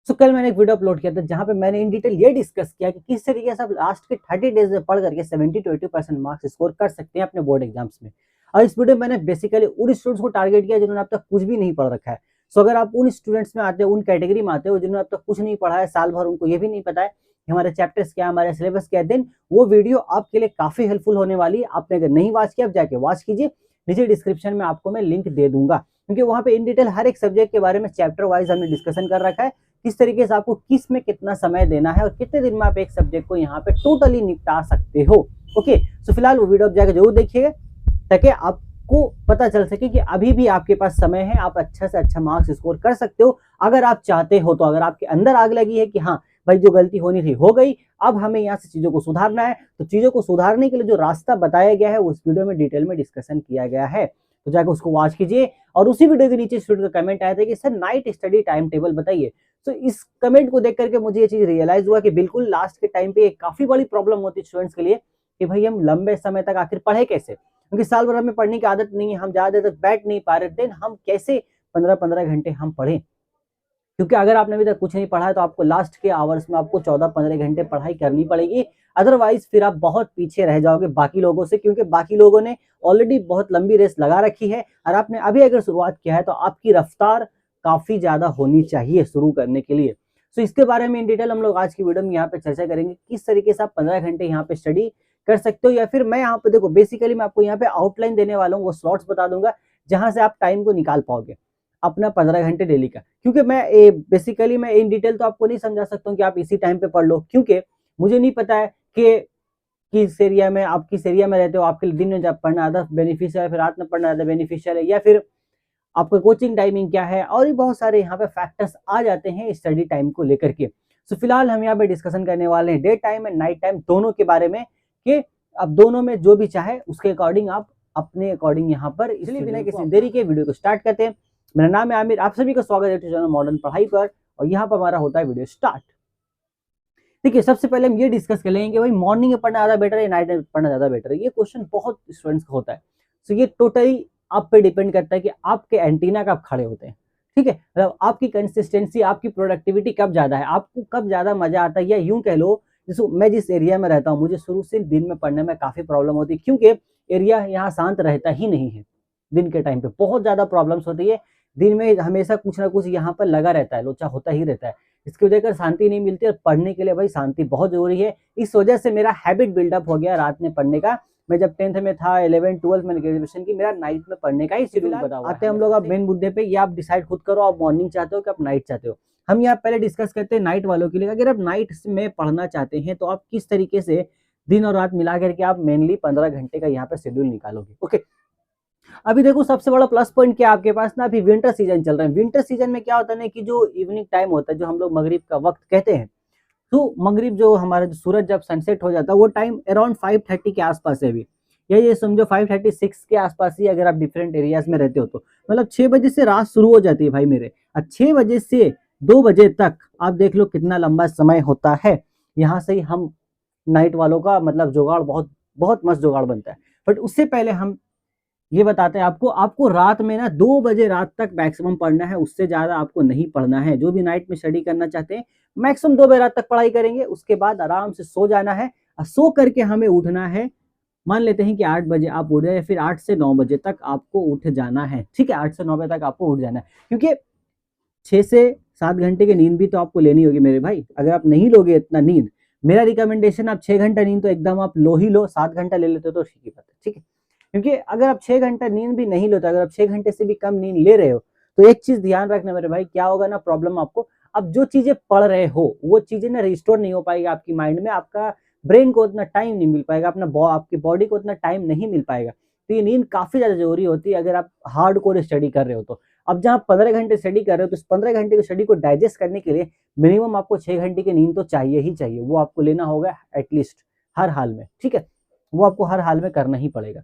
तो कल मैंने एक वीडियो अपलोड किया था जहां पे मैंने इन डिटेल ये डिस्कस किया कि किस तरीके से आप लास्ट के 30 डेज में पढ़ करके 70 to 80% मार्क्स स्कोर कर सकते हैं अपने बोर्ड एग्जाम्स में। और इस वीडियो में मैंने बेसिकली उन स्टूडेंट्स को टारगेट किया जिन्होंने अब तक कुछ भी नहीं पढ़ रखा है। सो अगर आप उन स्टूडेंट्स में आते हो, उन कैटेगरी में आते हो जिन्होंने अब तक कुछ नहीं पढ़ा है, साल भर उनको ये भी नहीं पता है कि हमारे चैप्टर्स क्या है, हमारे सिलेबस क्या है, देन वो वीडियो आपके लिए काफी हेल्पफुल होने वाली है। आपने अगर नहीं वॉच किया, आप जाके वॉच कीजिए। नीचे डिस्क्रिप्शन में आपको मैं लिंक दे दूंगा, क्योंकि वहां पे इन डिटेल हर एक सब्जेक्ट के बारे में चैप्टर वाइज हमने डिस्कशन कर रखा है। किस तरीके से आपको किस में कितना समय देना है और कितने दिन में आप एक सब्जेक्ट को यहाँ पे टोटली निपटा सकते हो। ओके, सो फिलहाल वो वीडियो आप जाकर जरूर देखिएगा ताकि आपको पता चल सके कि अभी भी आपके पास समय है, आप अच्छा से अच्छा मार्क्स स्कोर कर सकते हो अगर आप चाहते हो तो। अगर आपके अंदर आग लगी है कि हाँ भाई जो गलती होनी थी हो गई, अब हमें यहाँ से चीजों को सुधारना है, तो चीजों को सुधारने के लिए जो रास्ता बताया गया है उस वीडियो में डिटेल में डिस्कशन किया गया है, तो जाकर उसको वॉच कीजिए। और उसी वीडियो के नीचे स्टूडेंट का कमेंट आया था कि sir night study time table बताइए। तो इस कमेंट को देख करके मुझे ये चीज रियलाइज हुआ कि बिल्कुल लास्ट के टाइम पे काफी बड़ी प्रॉब्लम होती है स्टूडेंट्स के लिए कि भाई हम लंबे समय तक आखिर पढ़े कैसे, क्योंकि साल भर हमें पढ़ने की आदत नहीं है, हम ज्यादा देर तक बैठ नहीं पा रहे, देन हम कैसे 15-15 घंटे हम पढ़ें। क्योंकि अगर आपने अभी तक कुछ नहीं पढ़ा है तो आपको लास्ट के आवर्स में आपको 14-15 घंटे पढ़ाई करनी पड़ेगी। अदरवाइज फिर आप बहुत पीछे रह जाओगे बाकी लोगों से, क्योंकि बाकी लोगों ने ऑलरेडी बहुत लंबी रेस लगा रखी है और आपने अभी अगर शुरुआत किया है तो आपकी रफ्तार काफी ज्यादा होनी चाहिए शुरू करने के लिए। तो इसके बारे में इन डिटेल हम लोग आज की वीडियो में यहाँ पे चर्चा करेंगे किस तरीके से आप 15 घंटे यहाँ पे स्टडी कर सकते हो, या फिर मैं यहाँ पे देखो बेसिकली मैं आपको यहाँ पे आउटलाइन देने वाला हूँ, वो स्लॉट्स बता दूंगा जहां से आप टाइम को निकाल पाओगे अपना 15 घंटे डेली का। क्योंकि मैं बेसिकली मैं इन डिटेल तो आपको नहीं समझा सकता हूँ कि आप इसी टाइम पे पढ़ लो, क्योंकि मुझे नहीं पता है कि किस एरिया में आप किस एरिया में रहते हो, आपके लिए दिन में जब पढ़ना ज्यादा बेनिफिशियल है, फिर रात में पढ़ना ज्यादा बेनिफिशियल है, या फिर आपका कोचिंग टाइमिंग क्या है, और भी बहुत सारे यहाँ पे फैक्टर्स आ जाते हैं स्टडी टाइम को लेकर के। सो फिलहाल हम यहाँ पे डिस्कशन करने वाले हैं day time and night time दोनों के बारे में कि अब दोनों में जो भी चाहे उसके अकॉर्डिंग आप अपने अकॉर्डिंग यहाँ पर, इसलिए बिना किसी देरी के वीडियो को स्टार्ट करते हैं। मेरा नाम है आमिर, आप सभी का स्वागत है चैनल मॉडर्न पढ़ाई पर, और यहाँ पर हमारा होता है वीडियो स्टार्ट। देखिए सबसे पहले हम ये डिस्कस कर लेंगे भाई मॉर्निंग में पढ़ना ज्यादा बेटर है नाइट में पढ़ना ज्यादा बेटर है। ये क्वेश्चन बहुत स्टूडेंट्स का होता है। सो ये टोटली आप पे डिपेंड करता है कि आपके एंटीना कब खड़े होते हैं, ठीक है, मतलब आपकी कंसिस्टेंसी, आपकी प्रोडक्टिविटी कब ज्यादा है, आपको कब ज्यादा मजा आता है। या यूं कह लो जैसे मैं जिस एरिया में रहता हूँ मुझे शुरू से दिन में पढ़ने में काफी प्रॉब्लम होती है, क्योंकि एरिया यहाँ शांत रहता ही नहीं है। दिन के टाइम पे बहुत ज्यादा प्रॉब्लम्स होती है, दिन में हमेशा कुछ ना कुछ यहाँ पर लगा रहता है, लोचा होता ही रहता है, इसकी वजह से शांति नहीं मिलती। और पढ़ने के लिए भाई शांति बहुत जरूरी है। इस वजह से मेरा हैबिट बिल्डअप हो गया रात में पढ़ने का। मैं जब 10th में था, 11 12 मैंने ग्रेजुएशन की, मेरा नाइट में पढ़ने का ही शेड्यूल बना हुआ है। आते हम लोग अब मेन मुद्दे पे, ये आप डिसाइड खुद करो आप मॉर्निंग चाहते हो कि आप नाइट चाहते हो। हम यहाँ पहले डिस्कस करते हैं नाइट वालों के लिए। अगर आप नाइट में पढ़ना चाहते हैं तो आप किस तरीके से दिन और रात मिला करके आप मेनली 15 घंटे का यहाँ पे शेड्यूल निकालोगे। ओके, अभी देखो सबसे बड़ा प्लस पॉइंट क्या आपके पास ना, अभी विंटर सीजन चल रहा है। विंटर सीजन में क्या होता है ना कि जो इवनिंग टाइम होता है, जो हम लोग मगरिब का वक्त कहते हैं, तो मगरिब जो हमारा जो सूरज जब सनसेट हो जाता है वो टाइम अराउंड 5:30 के आसपास है अभी, या ये समझो 5:36 के आसपास ही, अगर आप डिफरेंट एरियाज में रहते हो तो। मतलब 6 बजे से रात शुरू हो जाती है भाई मेरे, और 6 बजे से 2 बजे तक आप देख लो कितना लंबा समय होता है। यहाँ से ही हम नाइट वालों का मतलब जुगाड़ बहुत बहुत मस्त जुगाड़ बनता है। बट उससे पहले हम ये बताते हैं आपको, आपको रात में ना 2 बजे रात तक मैक्सिमम पढ़ना है, उससे ज्यादा आपको नहीं पढ़ना है। जो भी नाइट में स्टडी करना चाहते हैं मैक्सिमम 2 बजे रात तक पढ़ाई करेंगे, उसके बाद आराम से सो जाना है। और सो करके हमें उठना है, मान लेते हैं कि 8 बजे आप उठ जाए, फिर 8 से 9 बजे तक आपको उठ जाना है, ठीक है, 8 से 9 बजे तक आपको उठ जाना है। क्योंकि 6 से 7 घंटे की नींद भी तो आपको लेनी होगी मेरे भाई। अगर आप नहीं लोगे इतना नींद, मेरा रिकमेंडेशन आप 6 घंटा नींद तो एकदम आप लो ही लो, 7 घंटा ले लेते हो तो ठीक ही बात है, ठीक है। क्योंकि अगर आप 6 घंटा नींद भी नहीं लेते, अगर आप 6 घंटे से भी कम नींद ले रहे हो, तो एक चीज ध्यान रखना मेरे भाई, क्या होगा ना प्रॉब्लम आपको, अब जो चीजें पढ़ रहे हो वो चीजें ना रिस्टोर नहीं हो पाएगी आपकी माइंड में, आपका ब्रेन को उतना टाइम नहीं मिल पाएगा, अपना आपकी बॉडी को उतना टाइम नहीं मिल पाएगा। तो ये नींद काफी ज्यादा जरूरी होती है अगर आप हार्ड कोर स्टडी कर रहे हो तो। अब जहाँ 15 घंटे स्टडी कर रहे हो तो इस 15 घंटे की स्टडी को डाइजेस्ट करने के लिए मिनिमम आपको 6 घंटे की नींद तो चाहिए ही चाहिए, वो आपको लेना होगा एटलीस्ट हर हाल में, ठीक है, वो आपको हर हाल में करना ही पड़ेगा।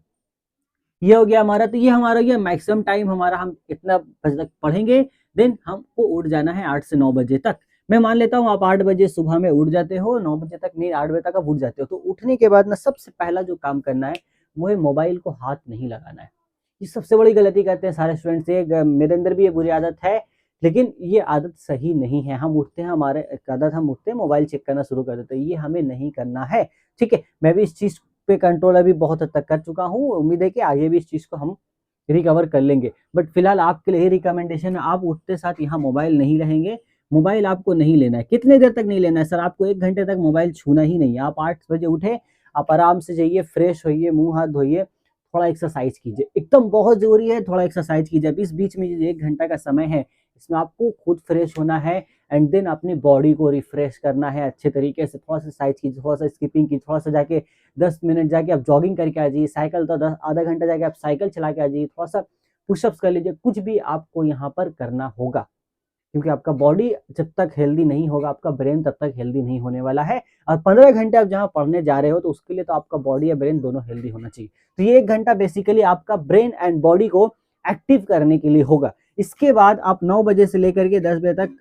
ये हो गया हमारा, तो ये हमारा ये मैक्सिमम टाइम हमारा, हम इतना बजे तक पढ़ेंगे, देन हमको उठ जाना है 8 से 9 बजे तक। मैं मान लेता हूँ आप 8 बजे सुबह में उठ जाते हो, 9 बजे तक नहीं 8 बजे तक आप उठ जाते हो, तो उठने के बाद ना सबसे पहला जो काम करना है वो है मोबाइल को हाथ नहीं लगाना है। ये सबसे बड़ी गलती करते हैं सारे स्टूडेंट्स, मेरे अंदर भी ये बुरी आदत है लेकिन ये आदत सही नहीं है। हम उठते हैं, हमारे एक आदत, हम उठते हैं मोबाइल चेक करना शुरू कर देते हैं, ये हमें नहीं करना है, ठीक है। मैं भी इस चीज़ पे कंट्रोल अभी बहुत हद तक कर चुका हूँ, उम्मीद है कि आगे भी इस चीज़ को हम रिकवर कर लेंगे। बट फिलहाल आपके लिए यही रिकमेंडेशन है, आप उठते साथ यहाँ मोबाइल नहीं रहेंगे, मोबाइल आपको नहीं लेना है। कितने देर तक नहीं लेना है सर? आपको 1 घंटे तक मोबाइल छूना ही नहीं है। आप 8 बजे उठे, आप आराम से जाइए, फ्रेश होइए, मुँह हाथ धोइए, थोड़ा एक्सरसाइज कीजिए, एकदम बहुत ज़रूरी है, थोड़ा एक्सरसाइज कीजिए। अब इस बीच में जो 1 घंटा का समय है, इसमें आपको खुद फ्रेश होना है एंड देन अपनी बॉडी को रिफ्रेश करना है अच्छे तरीके से। थोड़ा सा एक्सरसाइज कीजिए, थोड़ा सा स्किपिंग कीजिए, थोड़ा सा जाके 10 मिनट जाके आप जॉगिंग करके आ जाइए, साइकिल तो 10 आधा घंटा जाके आप साइकिल चला के आ जाइए, थोड़ा सा पुशअप्स कर लीजिए, कुछ भी आपको यहाँ पर करना होगा। क्योंकि आपका बॉडी जब तक हेल्दी नहीं होगा, आपका ब्रेन तब तक हेल्दी नहीं होने वाला है। और 15 घंटे आप जहाँ पढ़ने जा रहे हो, तो उसके लिए तो आपका बॉडी या ब्रेन दोनों हेल्दी होना चाहिए। तो ये 1 घंटा बेसिकली आपका ब्रेन एंड बॉडी को एक्टिव करने के लिए होगा। इसके बाद आप 9 बजे से लेकर के 10 बजे तक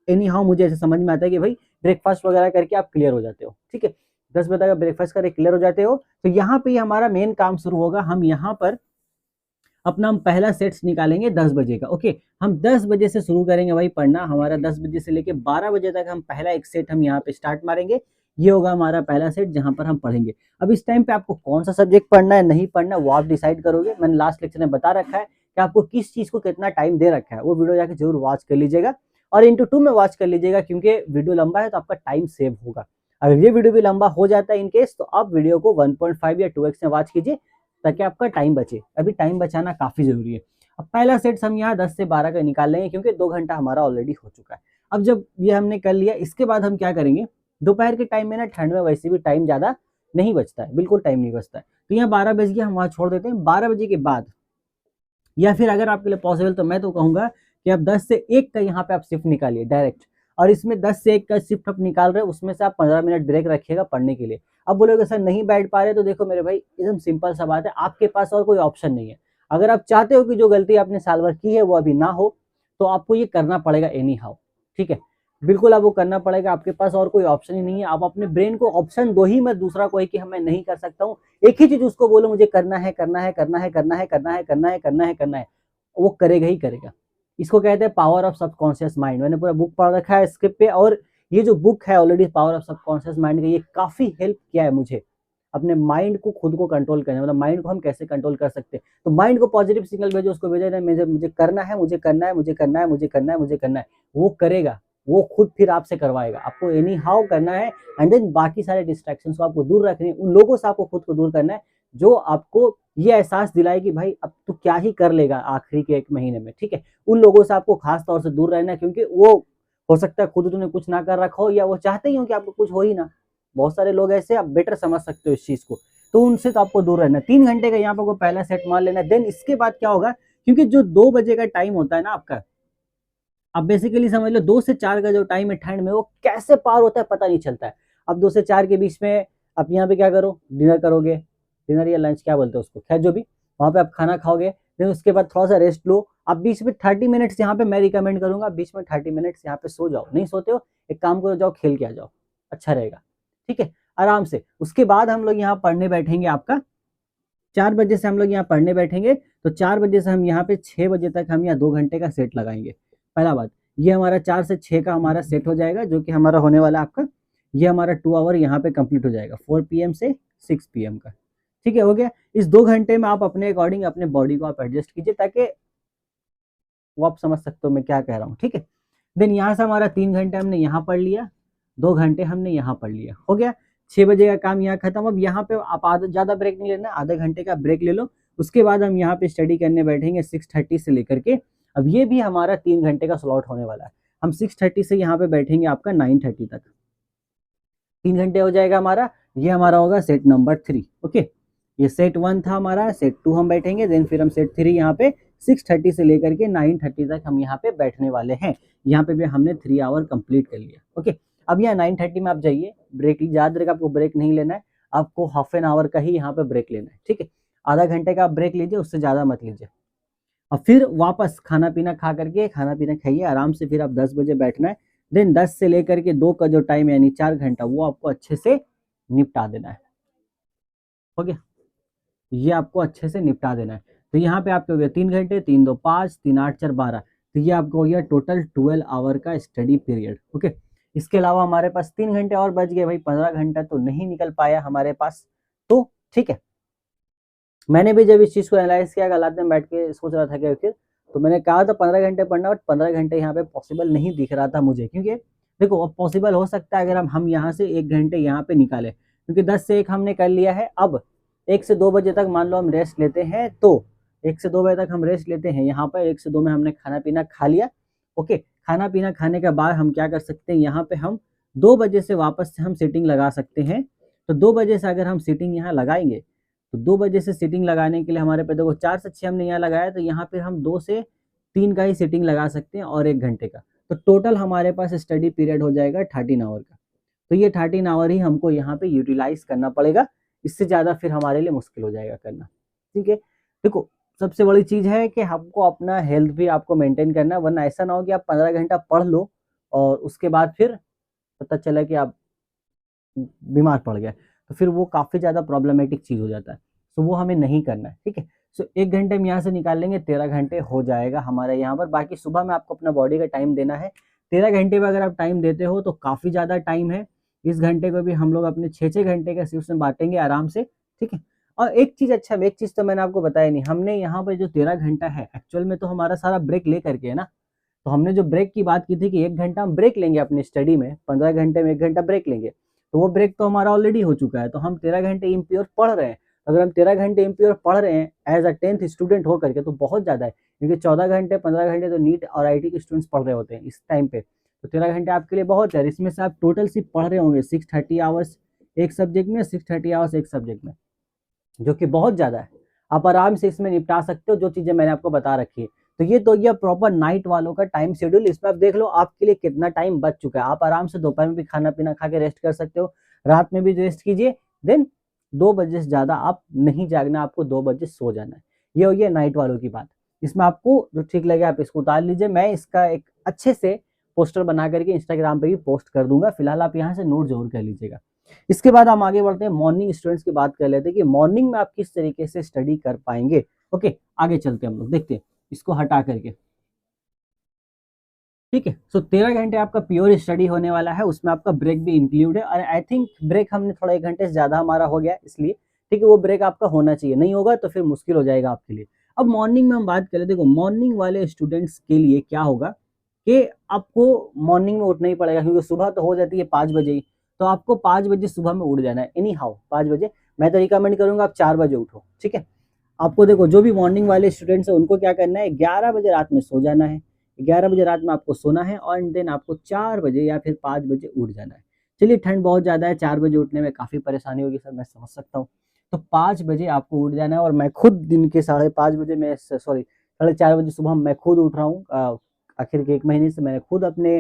एनी हाउ मुझे ऐसे समझ में आता है कि भाई ब्रेकफास्ट वगैरह करके आप क्लियर हो जाते हो, ठीक है। 10 बजे तक आप ब्रेकफास्ट करके क्लियर हो जाते हो, तो यहाँ पे हमारा मेन काम शुरू होगा। हम यहाँ पर अपना हम पहला सेट्स निकालेंगे 10 बजे का, ओके। हम 10 बजे से शुरू करेंगे भाई पढ़ना, हमारा 10 बजे से लेके 12 बजे तक हम पहला एक सेट हम यहाँ पे स्टार्ट मारेंगे। ये होगा हमारा पहला सेट जहाँ पर हम पढ़ेंगे। अब इस टाइम पे आपको कौन सा सब्जेक्ट पढ़ना है, नहीं पढ़ना है, वो आप डिसाइड करोगे। मैंने लास्ट लेक्चर में बता रखा है कि आपको किस चीज़ को कितना टाइम दे रखा है, वो वीडियो जाके जरूर वॉच कर लीजिएगा और इंटू 2 में वॉच कर लीजिएगा, क्योंकि वीडियो लंबा है तो आपका टाइम सेव होगा। अगर ये वीडियो भी लंबा हो जाता है इनकेस, तो आप वीडियो को 1.5 या 2x में वॉच कीजिए, ताकि आपका टाइम बचे। अभी टाइम बचाना काफ़ी ज़रूरी है। अब पहला सेट्स हम यहाँ 10 से 12 का निकाल लेंगे, क्योंकि 2 घंटा हमारा ऑलरेडी हो चुका है। अब जब ये हमने कर लिया, इसके बाद हम क्या करेंगे, दोपहर के टाइम में ना, ठंड में वैसे भी टाइम ज़्यादा नहीं बचता है, बिल्कुल टाइम नहीं बचता है। तो यहाँ 12 बज गया, हम वहाँ छोड़ देते हैं। 12 बजे के बाद, या फिर अगर आपके लिए पॉसिबल, तो मैं तो कहूँगा कि आप 10 से 1 का यहाँ पे आप शिफ्ट निकालिए डायरेक्ट। और इसमें 10 से 1 का शिफ्ट आप निकाल रहे हो, उसमें से आप 15 मिनट ब्रेक रखिएगा पढ़ने के लिए। अब बोलोगे सर नहीं बैठ पा रहे, तो देखो मेरे भाई, एकदम सिंपल सा बात है, आपके पास और कोई ऑप्शन नहीं है। अगर आप चाहते हो कि जो गलती आपने साल भर की है वो अभी ना हो, तो आपको ये करना पड़ेगा एनी हाउ, ठीक है। बिल्कुल आपको करना पड़ेगा, आपके पास और कोई ऑप्शन ही नहीं है। आप अपने ब्रेन को ऑप्शन दो ही मत, दूसरा कोई कि मैं नहीं कर सकता हूँ। एक ही चीज उसको बोलो, मुझे करना है, करना है, करना है, करना है, करना है, करना है, करना है, करना है, वो करेगा ही करेगा। इसको कहते हैं पावर ऑफ सबकॉन्शियस माइंड। मैंने पूरा बुक पढ़ रखा है इसके पे, और ये जो बुक है already power of subconscious mind का, ये काफी हेल्प किया है मुझे अपने माइंड को खुद को कंट्रोल करने, मतलब माइंड को हम कैसे कंट्रोल कर सकते हैं। तो माइंड को पॉजिटिव सिग्नल भेजो, उसको भेजो ना, मुझे करना है, मुझे करना है, मुझे करना है, मुझे करना है, मुझे करना है, वो करेगा। वो खुद फिर आपसे करवाएगा, आपको एनी हाउ करना है। एंड देन बाकी सारे डिस्ट्रैक्शन को आपको दूर रखने, उन लोगों से आपको खुद को दूर करना है जो आपको ये एहसास दिलाए कि भाई अब तू क्या ही कर लेगा आखिरी के 1 महीने में, ठीक है। उन लोगों से आपको खास तौर से दूर रहना है, क्योंकि वो हो सकता है खुद तूने कुछ ना कर रखा हो, या वो चाहते ही हो कि आपको कुछ हो ही ना। बहुत सारे लोग ऐसे, आप बेटर समझ सकते हो इस चीज को, तो उनसे तो आपको दूर रहना है। 3 घंटे का यहाँ पर पहला सेट मान लेना। देन इसके बाद क्या होगा, क्योंकि जो 2 बजे का टाइम होता है ना आपका, अब बेसिकली समझ लो 2 से 4 का जो टाइम है ठंड में, वो कैसे पार होता है पता नहीं चलता है। अब 2 से 4 के बीच में आप यहाँ पे क्या करो, डिनर करोगे, डिनर या लंच क्या बोलते हो उसको, खैर जो भी, वहाँ पे आप खाना खाओगे। देन उसके बाद थोड़ा सा रेस्ट लो। आप बीच में 30 मिनट्स यहाँ पे मैं रिकमेंड करूंगा, बीच में 30 मिनट्स यहाँ पे सो जाओ। नहीं सोते हो, एक काम करो, जाओ खेल के आ जाओ, अच्छा रहेगा, ठीक है, आराम से। उसके बाद हम लोग यहाँ पढ़ने बैठेंगे। आपका 4 बजे से हम लोग यहाँ पढ़ने बैठेंगे, तो 4 बजे से हम यहाँ पे 6 बजे तक हम यहाँ 2 घंटे का सेट लगाएंगे। पहला बात, ये हमारा 4 से 6 का हमारा सेट हो जाएगा, जो कि हमारा होने वाला आपका, ये हमारा 2 आवर यहाँ पे कंप्लीट हो जाएगा, 4 PM से 6 PM का, ठीक है, हो गया। इस 2 घंटे में आप अपने अकॉर्डिंग अपने बॉडी को आप एडजस्ट कीजिए, ताकि वो आप समझ सकते हो मैं क्या कह रहा हूँ, ठीक है। देन यहाँ से हमारा 3 घंटे हमने यहाँ पढ़ लिया, 2 घंटे हमने यहाँ पढ़ लिया, हो गया। 6 बजे का काम यहाँ खत्म। अब यहाँ पे आप ज़्यादा ब्रेक नहीं लेना, आधे घंटे का ब्रेक ले लो। उसके बाद हम यहाँ पे स्टडी करने बैठेंगे 6:30 से लेकर के। अब ये भी हमारा 3 घंटे का स्लॉट होने वाला है। हम 6:30 से यहाँ पे बैठेंगे आपका 9:30 तक, 3 घंटे हो जाएगा हमारा। ये हमारा होगा सेट नंबर 3, ओके। ये सेट 1 था हमारा, सेट 2 हम बैठेंगे, देन फिर हम सेट 3 यहाँ पे 6:30 से लेकर के 9:30 तक हम यहाँ पे बैठने वाले हैं। यहाँ पे भी हमने 3 आवर कंप्लीट कर लिया, ओके। अब यहाँ 9:30 में आप जाइए, ब्रेक याद रखेगा, आपको ब्रेक नहीं लेना है, आपको हाफ एन आवर का ही यहाँ पे ब्रेक लेना है, ठीक है। आधा घंटे का आप ब्रेक लीजिए, उससे ज़्यादा मत लीजिए। और फिर वापस खाना पीना खा करके, खाना पीना खाइए आराम से, फिर आप 10 बजे बैठना है। देन 10 से लेकर के 2 का जो टाइम है, यानी 4 घंटा, वो आपको अच्छे से निपटा देना है, हो गया। ये आपको अच्छे से निपटा देना है। तो यहाँ पे आपके हो गए 3 घंटे, 3 2 5, 3 8 4 12, तो ये आपका हो गया टोटल 12 आवर का स्टडी पीरियड। ओके, इसके अलावा हमारे पास 3 घंटे और बच गए भाई, 15 घंटा तो नहीं निकल पाया हमारे पास। तो ठीक है, मैंने भी जब इस चीज को एनालाइज किया, हालात में बैठ के सोच रहा था कि फिर, तो मैंने कहा था 15 घंटे पढ़ना, बट 15 घंटे यहाँ पे पॉसिबल नहीं दिख रहा था मुझे, क्योंकि देखो अब पॉसिबल हो सकता है अगर हम यहाँ से 1 घंटे यहाँ पे निकाले, क्योंकि 10 से 1 हमने कर लिया है। अब 1 से 2 बजे तक मान लो हम रेस्ट लेते हैं, तो 1 से 2 बजे तक हम रेस्ट लेते हैं, यहाँ पर 1 से 2 में हमने खाना पीना खा लिया। ओके, खाना पीना खाने के बाद हम क्या कर सकते हैं, यहाँ पे हम 2 बजे से वापस से हम सीटिंग लगा सकते हैं। तो 2 बजे से अगर हम सीटिंग यहाँ लगाएंगे, तो 2 बजे से सीटिंग लगाने के लिए हमारे पे देखो 4 से 6 हमने यहाँ लगाया, तो यहाँ पे हम 2 से 3 का ही सीटिंग लगा सकते हैं और 1 घंटे का। तो टोटल हमारे पास स्टडी पीरियड हो जाएगा 13 आवर का। तो ये 13 आवर ही हमको यहाँ पे यूटिलाइज करना पड़ेगा, इससे ज़्यादा फिर हमारे लिए मुश्किल हो जाएगा करना। ठीक है, देखो सबसे बड़ी चीज़ है कि हमको अपना हेल्थ भी आपको मेंटेन करना है, वरना ऐसा ना हो कि आप 15 घंटा पढ़ लो और उसके बाद फिर पता चला कि आप बीमार पड़ गए, तो फिर वो काफ़ी ज़्यादा प्रॉब्लमेटिक चीज़ हो जाता है। तो वो हमें नहीं करना है। ठीक है, सो 1 घंटे हम यहाँ से निकाल लेंगे, 13 घंटे हो जाएगा हमारे यहाँ पर। बाकी सुबह में आपको अपना बॉडी का टाइम देना है। 13 घंटे में अगर आप टाइम देते हो तो काफ़ी ज़्यादा टाइम है। इस घंटे को भी हम लोग अपने 6-6 घंटे के शिफ्ट में बांटेंगे आराम से। ठीक है, और एक चीज़ तो मैंने आपको बताया नहीं, हमने यहाँ पर जो 13 घंटा है एक्चुअल में तो हमारा सारा ब्रेक ले करके है ना। तो हमने जो ब्रेक की बात की थी कि 1 घंटा हम ब्रेक लेंगे अपनी स्टडी में, 15 घंटे में 1 घंटा ब्रेक लेंगे, तो वो ब्रेक तो हमारा ऑलरेडी हो चुका है। तो हम 13 घंटे इम्प्योर पढ़ रहे हैं। अगर हम 13 घंटे इम्प्योर पढ़ रहे हैं एज अ 10th स्टूडेंट हो करके, तो बहुत ज़्यादा है, क्योंकि 14 घंटे 15 घंटे तो नीट और आईटी के स्टूडेंट्स पढ़ रहे होते हैं इस टाइम पे। तो 13 घंटे आपके लिए बहुत है। इसमें से आप टोटल सिर्फ पढ़ रहे होंगे 630 आवर्स एक सब्जेक्ट में, 630 आवर्स एक सब्जेक्ट में, जो कि बहुत ज़्यादा है। आप आराम से इसमें निपटा सकते हो जो चीज़ें मैंने आपको बता रखी है। तो ये तो ये प्रॉपर नाइट वालों का टाइम शेड्यूल। इसमें आप देख लो आपके लिए कितना टाइम बच चुका है। आप आराम से दोपहर में भी खाना पीना खा के रेस्ट कर सकते हो, रात में भी रेस्ट कीजिए, देन 2 बजे से ज़्यादा आप नहीं जागना, आपको 2 बजे सो जाना है। ये हो गया नाइट वालों की बात। इसमें आपको जो ठीक लगे आप इसको उतार लीजिए। मैं इसका एक अच्छे से पोस्टर बना करके इंस्टाग्राम पे भी पोस्ट कर दूंगा। फिलहाल आप यहाँ से नोट जरूर कर लीजिएगा। इसके बाद हम आगे बढ़ते हैं, मॉर्निंग स्टूडेंट्स की बात कर लेते हैं कि मॉर्निंग में आप किस तरीके से स्टडी कर पाएंगे। ओके, आगे चलते हैं हम लोग, देखते हैं इसको हटा करके। ठीक है, सो 13 घंटे आपका प्योर स्टडी होने वाला है, उसमें आपका ब्रेक भी इंक्लूड है। और आई थिंक ब्रेक हमने थोड़ा 1 घंटे से ज़्यादा हमारा हो गया इसलिए, ठीक है, वो ब्रेक आपका होना चाहिए, नहीं होगा तो फिर मुश्किल हो जाएगा आपके लिए। अब मॉर्निंग में हम बात करें, देखो मॉर्निंग वाले स्टूडेंट्स के लिए क्या होगा कि आपको मॉर्निंग में उठना ही पड़ेगा, क्योंकि सुबह तो हो जाती है 5 बजे ही। तो आपको 5 बजे सुबह में उठ जाना है, एनी हाउ 5 बजे। मैं तो रिकमेंड करूंगा आप 4 बजे उठो। ठीक है, आपको देखो जो भी मॉर्निंग वाले स्टूडेंट्स हैं उनको क्या करना है, 11 बजे रात में सो जाना है। 11 बजे रात में आपको सोना है और देन आपको 4 बजे या फिर 5 बजे उठ जाना है। चलिए, ठंड बहुत ज़्यादा है, 4 बजे उठने में काफ़ी परेशानी होगी सर, मैं समझ सकता हूँ। तो 5 बजे आपको उठ जाना है। और मैं खुद दिन के 5:30 बजे में, सॉरी 4:30 बजे सुबह मैं खुद उठ रहा हूँ। आखिर के 1 महीने से मैंने खुद अपने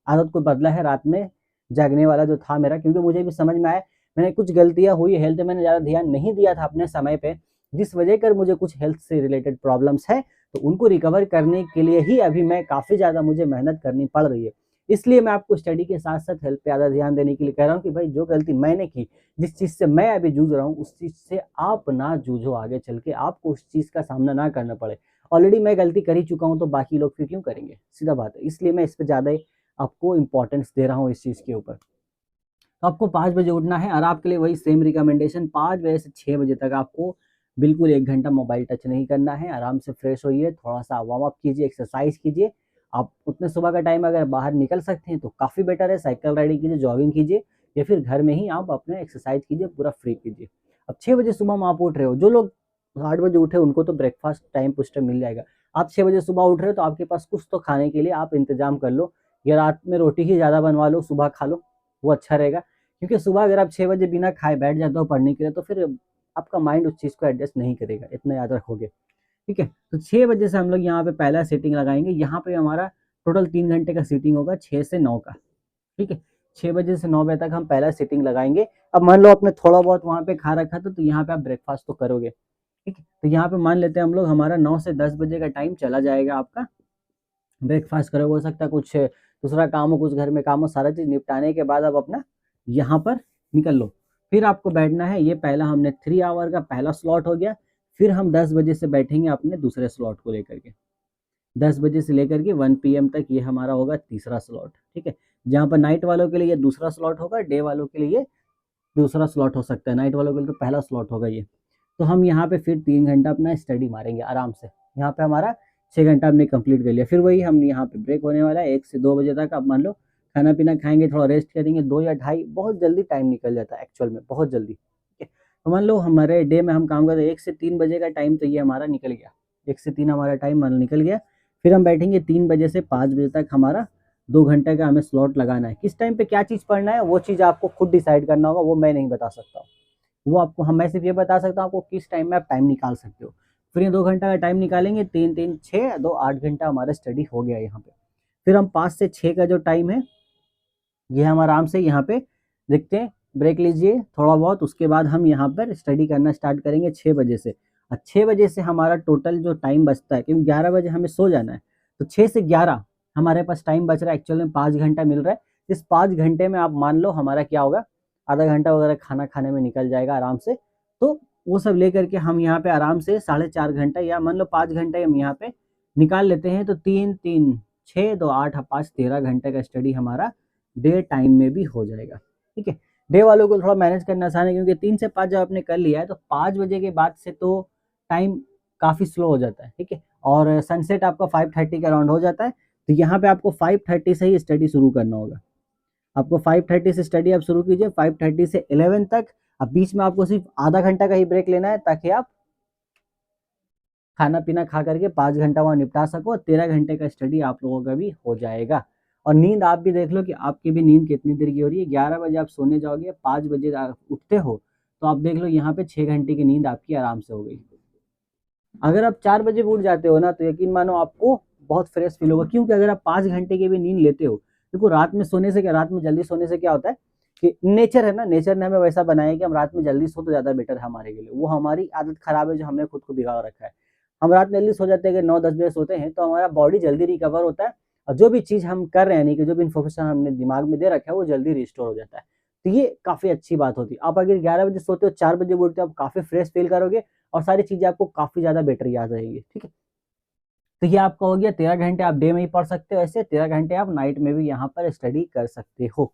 आदत को बदला है, रात में जागने वाला जो था मेरा, क्योंकि मुझे भी समझ में आया मैंने कुछ गलतियाँ हुई, हेल्थ मैंने ज़्यादा ध्यान नहीं दिया था अपने समय पे, जिस वजह कर मुझे कुछ हेल्थ से रिलेटेड प्रॉब्लम्स है। तो उनको रिकवर करने के लिए ही अभी मैं काफ़ी ज़्यादा मुझे मेहनत करनी पड़ रही है। इसलिए मैं आपको स्टडी के साथ साथ हेल्थ पे ज़्यादा ध्यान देने के लिए कह रहा हूँ कि भाई जो गलती मैंने की, जिस चीज़ से मैं अभी जूझ रहा हूँ, उस चीज़ से आप ना जूझो, आगे चल के आपको उस चीज़ का सामना ना करना पड़े। ऑलरेडी मैं गलती कर ही चुका हूँ, तो बाकी लोग फिर क्यों करेंगे, सीधा बात है। इसलिए मैं इस पर ज़्यादा आपको इंपॉर्टेंस दे रहा हूँ इस चीज़ के ऊपर। तो आपको 5 बजे उठना है और आपके लिए वही सेम रिकमेंडेशन, 5 बजे से 6 बजे तक आपको बिल्कुल 1 घंटा मोबाइल टच नहीं करना है। आराम से फ्रेश होइए, थोड़ा सा वार्म अप कीजिए, एक्सरसाइज कीजिए। आप उतने सुबह का टाइम अगर बाहर निकल सकते हैं तो काफ़ी बेटर है, साइकिल राइडिंग कीजिए, जॉगिंग कीजिए, या फिर घर में ही आप अपने एक्सरसाइज कीजिए, पूरा फ्री कीजिए। अब 6 बजे सुबह में आप उठ रहे हो, जो लोग 8 बजे उठे उनको तो ब्रेकफास्ट टाइम पुस्ट मिल जाएगा। आप 6 बजे सुबह उठ रहे हो तो आपके पास कुछ तो खाने के लिए आप इंतजाम कर लो, या रात में रोटी ही ज़्यादा बनवा लो, सुबह खा लो, वो अच्छा रहेगा। क्योंकि सुबह अगर आप 6 बजे बिना खाए बैठ जाते हो पढ़ने के लिए, तो फिर आपका माइंड उस चीज़ को एडजस्ट नहीं करेगा, इतना याद रखोगे। ठीक है, तो 6 बजे से हम लोग यहाँ पे पहला सीटिंग लगाएंगे। यहाँ पे हमारा टोटल 3 घंटे का सीटिंग होगा, 6 से 9 का। ठीक है, 6 बजे से 9 बजे तक हम पहला सीटिंग लगाएंगे। अब मान लो आपने थोड़ा बहुत वहाँ पे खा रखा था, तो यहाँ पे आप ब्रेकफास्ट तो करोगे। ठीक है, तो यहाँ पे मान लेते हैं हम लोग हमारा 9 से 10 बजे का टाइम चला जाएगा आपका, ब्रेकफास्ट करोगे, हो सकता है कुछ दूसरा काम हो, कुछ घर में काम हो, सारा चीज़ निपटाने के बाद आप अपना यहाँ पर निकल लो। फिर आपको बैठना है, ये पहला हमने 3 आवर का पहला स्लॉट हो गया। फिर हम 10 बजे से बैठेंगे अपने दूसरे स्लॉट को लेकर के। 10 बजे से लेकर के 1 PM तक ये हमारा होगा तीसरा स्लॉट, ठीक है। जहाँ पर नाइट वालों के लिए ये दूसरा स्लॉट होगा, डे वालों के लिए दूसरा स्लॉट हो सकता है, नाइट वालों के लिए तो पहला स्लॉट होगा ये। तो हम यहाँ पे फिर 3 घंटा अपना स्टडी मारेंगे आराम से। यहाँ पे हमारा 6 घंटा हमने कंप्लीट कर लिया। फिर वही हम यहाँ पे ब्रेक होने वाला है 1 से 2 बजे तक। आप मान लो खाना पीना खाएंगे, थोड़ा रेस्ट करेंगे, 2 या ढाई, बहुत जल्दी टाइम निकल जाता है एक्चुअल में, बहुत जल्दी, ठीक है। तो मान लो हमारे डे में हम काम करते हैं 1 से 3 बजे का टाइम, तो ये हमारा निकल गया, 1 से 3 हमारा टाइम मान लो निकल गया। फिर हम बैठेंगे 3 बजे से 5 बजे तक, हमारा 2 घंटे का हमें स्लॉट लगाना है। किस टाइम पे क्या चीज़ पढ़ना है वो चीज़ आपको खुद डिसाइड करना होगा, वो मैं नहीं बता सकता हूँ। वो आपको मैं सिर्फ ये बता सकता हूँ आपको किस टाइम में आप टाइम निकाल सकते हो। फिर ये 2 घंटा का टाइम निकालेंगे, 3 6 2 8 घंटा हमारा स्टडी हो गया यहाँ पे। फिर हम 5 से 6 का जो टाइम है ये हम आराम से यहाँ पे देखते हैं, ब्रेक लीजिए थोड़ा बहुत, उसके बाद हम यहाँ पर स्टडी करना स्टार्ट करेंगे 6 बजे से। और 6 बजे से हमारा टोटल जो टाइम बचता है, क्योंकि 11 बजे हमें सो जाना है, तो 6 से 11 हमारे पास टाइम बच रहा है। एक्चुअल में 5 घंटा मिल रहा है। इस 5 घंटे में आप मान लो हमारा क्या होगा, आधा घंटा वगैरह खाना खाने में निकल जाएगा आराम से। तो वो सब लेकर के हम यहाँ पे आराम से 4.5 घंटा या मान लो 5 घंटे हम यहाँ पे निकाल लेते हैं। तो 3 3 6 2 8 5 13 घंटे का स्टडी हमारा डे टाइम में भी हो जाएगा, ठीक है। डे वालों को थोड़ा मैनेज करना आसान है, क्योंकि 3 से 5 जब आपने कर लिया है तो 5 बजे के बाद से तो टाइम काफ़ी स्लो हो जाता है, ठीक है। और सनसेट आपका 5:30 के अराउंड हो जाता है। तो यहाँ पे आपको 5:30 से ही स्टडी शुरू करना होगा। आपको 5:30 से स्टडी आप शुरू कीजिए, 5:30 से 11 तक। अब बीच में आपको सिर्फ आधा घंटा का ही ब्रेक लेना है, ताकि आप खाना पीना खा करके 5 घंटा वहाँ निपटा सको। 13 घंटे का स्टडी आप लोगों का भी हो जाएगा। और नींद आप भी देख लो कि आपकी भी नींद कितनी देर की हो रही है। 11 बजे आप सोने जाओगे, 5 बजे आप उठते हो, तो आप देख लो यहाँ पे 6 घंटे की नींद आपकी आराम से हो गई। अगर आप 4 बजे उठ जाते हो ना, तो यकीन मानो आपको बहुत फ्रेश फील होगा, क्योंकि अगर आप 5 घंटे की भी नींद लेते हो, देखो रात में सोने से क्या, रात में जल्दी सोने से क्या होता है कि नेचर है ना, नेचर ने हमें वैसा बनाया है कि हम रात में जल्दी सो तो ज़्यादा बेटर है हमारे के लिए। वो हमारी आदत खराब है जो हमने खुद को बिगाड़ रखा है। हम रात में जल्दी सो जाते हैं, अगर 9-10 बजे सोते हैं, तो हमारा बॉडी जल्दी रिकवर होता है, और जो भी चीज़ हम कर रहे हैं, यानी कि जो भी इन्फॉर्मेशन हमने दिमाग में दे रखा है, वो जल्दी रिस्टोर हो जाता है। तो ये काफ़ी अच्छी बात होती है। आप अगर 11 बजे सोते हो, 4 बजे उठते हो, आप काफ़ी फ्रेश फील करोगे, और सारी चीज़ें आपको काफ़ी ज़्यादा बेटर याद रहेंगी, ठीक है। तो ये आपका हो गया 13 घंटे आप डे में ही पढ़ सकते हो, ऐसे 13 घंटे आप नाइट में भी यहाँ पर स्टडी कर सकते हो।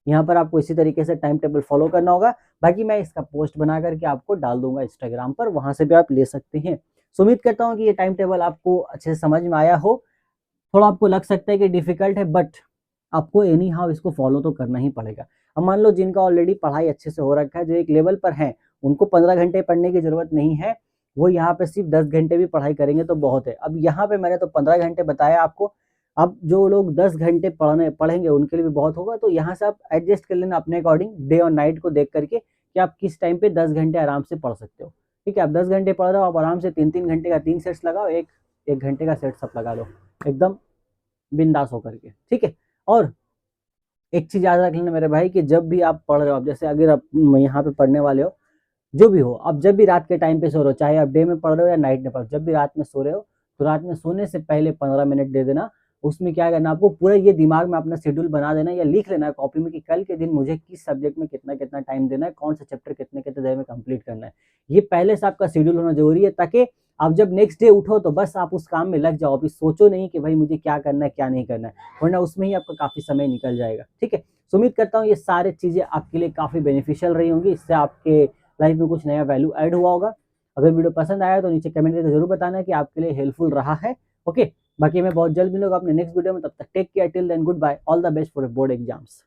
यहाँ पर आपको इसी तरीके से टाइम टेबल फॉलो करना होगा। बाकी मैं इसका पोस्ट बना करके आपको डाल दूंगा इंस्टाग्राम पर, वहां से भी आप ले सकते हैं। सो उम्मीद करता हूँ कि ये टाइम टेबल आपको अच्छे से समझ में आया हो। थोड़ा आपको लग सकता है कि डिफिकल्ट है, बट आपको एनी हाउ इसको फॉलो तो करना ही पड़ेगा। अब मान लो जिनका ऑलरेडी पढ़ाई अच्छे से हो रखा है, जो एक लेवल पर है, उनको 15 घंटे पढ़ने की जरूरत नहीं है। वो यहाँ पे सिर्फ 10 घंटे भी पढ़ाई करेंगे तो बहुत है। अब यहाँ पे मैंने तो 15 घंटे बताया आपको। अब जो लोग 10 घंटे पढ़ेंगे उनके लिए भी बहुत होगा। तो यहाँ से आप एडजस्ट कर लेना अपने अकॉर्डिंग, डे और नाइट को देख करके, कि आप किस टाइम पे 10 घंटे आराम से पढ़ सकते हो, ठीक है। आप 10 घंटे पढ़ रहे हो, आप आराम से 3-3 घंटे का 3 सेट्स लगाओ, एक घंटे का सेट सब लगा लो, एकदम बिंदास होकर के, ठीक है। और एक चीज याद रख लेना मेरे भाई, कि जब भी आप पढ़ रहे हो, आप जैसे अगर आप यहाँ पे पढ़ने वाले हो, जो भी हो, आप जब भी रात के टाइम पे सो रहे हो, चाहे आप डे में पढ़ रहे हो या नाइट में पढ़ रहे हो, जब भी रात में सो रहे हो, तो रात में सोने से पहले 15 मिनट दे देना। उसमें क्या करना, आपको पूरा ये दिमाग में अपना शेड्यूल बना देना या लिख लेना है कॉपी में, कि कल के दिन मुझे किस सब्जेक्ट में कितना कितना टाइम देना है, कौन सा चैप्टर कितने कितने देर में कंप्लीट करना है। ये पहले से आपका शेड्यूल होना जरूरी है, ताकि आप जब नेक्स्ट डे उठो तो बस आप उस काम में लग जाओ। अभी सोचो नहीं कि भाई मुझे क्या करना है क्या नहीं करना है, वरना उसमें ही आपका काफी समय निकल जाएगा, ठीक है। उम्मीद करता हूँ ये सारी चीजें आपके लिए काफी बेनिफिशियल रही होंगी, इससे आपके लाइफ में कुछ नया वैल्यू ऐड हुआ होगा। अगर वीडियो पसंद आया तो नीचे कमेंट करके जरूर बताना कि आपके लिए हेल्पफुल रहा है, ओके। बाकी मैं बहुत जल्द मिलूंगा अपने नेक्स्ट वीडियो में, तब तक take care, till then good bye, all the best for board exams.